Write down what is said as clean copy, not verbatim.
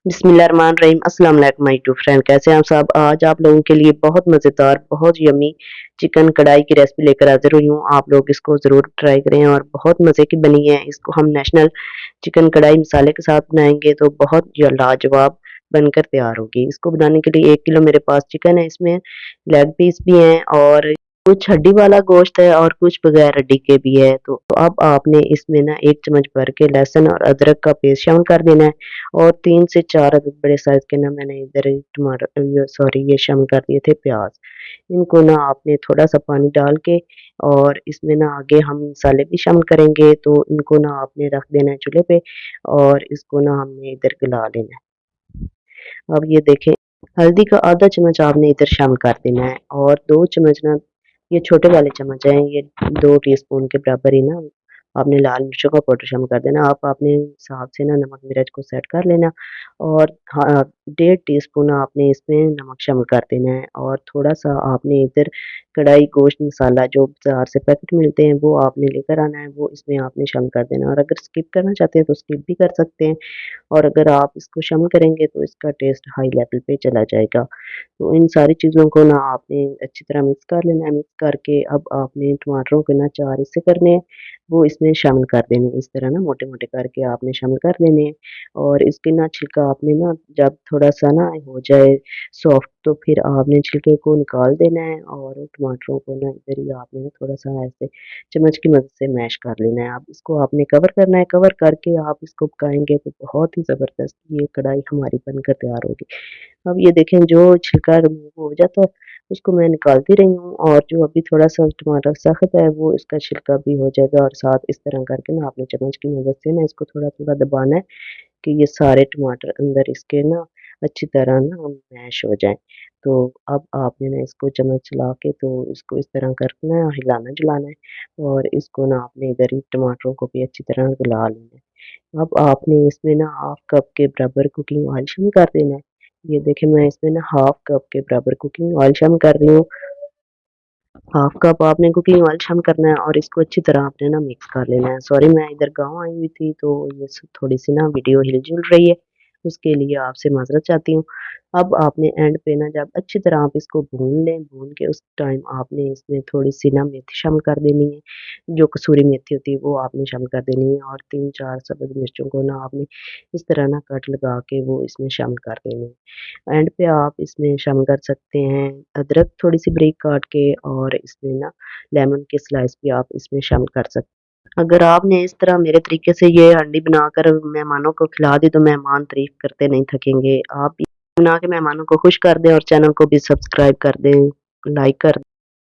बिस्मिल्लाहिर्रहमानिर्रहीम। अस्सलाम वालेकुम माय टू फ्रेंड, कैसे हैं आप सब। आज आप लोगों के लिए बहुत मज़ेदार, बहुत यम्मी चिकन कढ़ाई की रेसिपी लेकर हाज़िर हुई हूँ। आप लोग इसको ज़रूर ट्राई करें और बहुत मज़े की बनी है। इसको हम नेशनल चिकन कढ़ाई मसाले के साथ बनाएँगे तो बहुत लाजवाब बनकर तैयार होगी। इसको बनाने के लिए 1 किलो मेरे पास चिकन है, इसमें लेग पीस भी हैं और कुछ हड्डी वाला गोश्त है और कुछ बगैर हड्डी के भी है। तो अब आपने इसमें ना 1 चम्मच भर के लहसुन और अदरक का पेस्ट शामिल कर देना है और 3 से 4 अदद बड़े साइज़ के ना मैंने इधर ये शामिल कर दिए थे प्याज़। इनको ना आपने थोड़ा-सा पानी डाल के और इसमें ना आगे हम मसाले भी शामिल करेंगे, तो इनको ना आपने रख देना है चूल्हे पे और इसको ना हमने इधर गला लेना है। अब ये देखें, हल्दी का आधा चम्मच आपने इधर शामिल कर देना है और 2 चम्मच ना ये छोटे वाले चम्मच हैं, ये 2 टीस्पून के बराबर ही ना आपने लाल मिर्चों का पाउडर शामिल कर देना। आप अपने हिसाब से ना नमक मिर्च को सेट कर लेना और हाँ, 1.5 टीस्पून आपने इसमें नमक शामिल कर देना है और थोड़ा-सा आपने इधर कढ़ाई गोश्त मसाला जो बाज़ार से पैकेट मिलते हैं, वो आपने लेकर आना है, वो इसमें आपने शामिल कर देना है और अगर स्किप करना चाहते हैं तो स्किप भी कर सकते हैं और अगर आप इसको शामिल करेंगे तो इसका टेस्ट हाई लेवल पे चला जाएगा। तो इन सारी चीज़ों को ना आपने अच्छी तरह मिक्स कर लेना है, मिक्स करके अब आपने टमाटरों के ना 4 हिस्से करने हैं, वो इसमें शामिल कर देने हैं। इस तरह ना मोटे-मोटे करके आपने शामिल कर देने हैं और इसके ना छिलका आपने ना जब थोड़ा-सा ना हो जाए सॉफ्ट तो फिर आपने छिलके को निकाल देना है और टमाटरों को ना इधर ही आपने ना थोड़ा-सा ऐसे चम्मच की मदद से मैश कर लेना है। अब इसको आपने कवर करना है, कवर करके आप इसको पकाएँगे तो बहुत ही ज़बरदस्त ये कढ़ाई हमारी बनकर तैयार होगी। अब ये देखें जो छिलका रिमूव हो जाता है उसको मैं निकालती रही हूँ और जो अभी थोड़ा-सा टमाटर सख्त है वो इसका छिलका भी हो जाएगा और साथ इस तरह करके ना आपने चम्मच की मदद से ना इसको थोड़ा-थोड़ा दबाना है कि ये सारे टमाटर अंदर इसके ना अच्छी तरह ना मैश हो जाएँ। तो अब आपने ना इसको चम्मच चला के तो इसको इस तरह करना है, हिलाना-जुलाना है और इसको ना आपने इधर ही टमाटरों को भी अच्छी तरह गला लेना है। अब आपने इसमें ना हाफ कप के बराबर कुकिंग ऑयल शामिल कर देना है। ये देखें मैं इसमें ना हाफ कप के बराबर कुकिंग ऑयल शामिल कर रही हूँ। हाफ कप आपने कुकिंग ऑयल शामिल करना है और इसको अच्छी तरह आपने ना मिक्स कर लेना है। सॉरी मैं इधर गाँव आई हुई थी तो ये थोड़ी-सी ना वीडियो हिल-जुल रही है, उसके लिए आपसे माज़रत चाहती हूँ। अब आपने एंड पे ना जब अच्छी तरह आप इसको भून लें, भून के उस टाइम आपने इसमें थोड़ी-सी ना मेथी शामिल कर देनी है, जो कसूरी मेथी होती है वो आपने शामिल कर देनी है और 3-4 सब्ज़ मिर्चों को ना आपने इस तरह ना कट लगा के वो इसमें शामिल कर देने हैं। एंड पे आप इसमें शामिल कर सकते हैं अदरक थोड़ी-सी बारीक काट के और इसमें ना लेमन के स्लाइस भी आप इसमें शामिल कर सकते हैं। अगर आपने इस तरह मेरे तरीके से ये हांडी बनाकर मेहमानों को खिला दी तो मेहमान तारीफ़ करते नहीं थकेंगे। आप भी बना के मेहमानों को खुश कर दें और चैनल को भी सब्सक्राइब कर दें, लाइक कर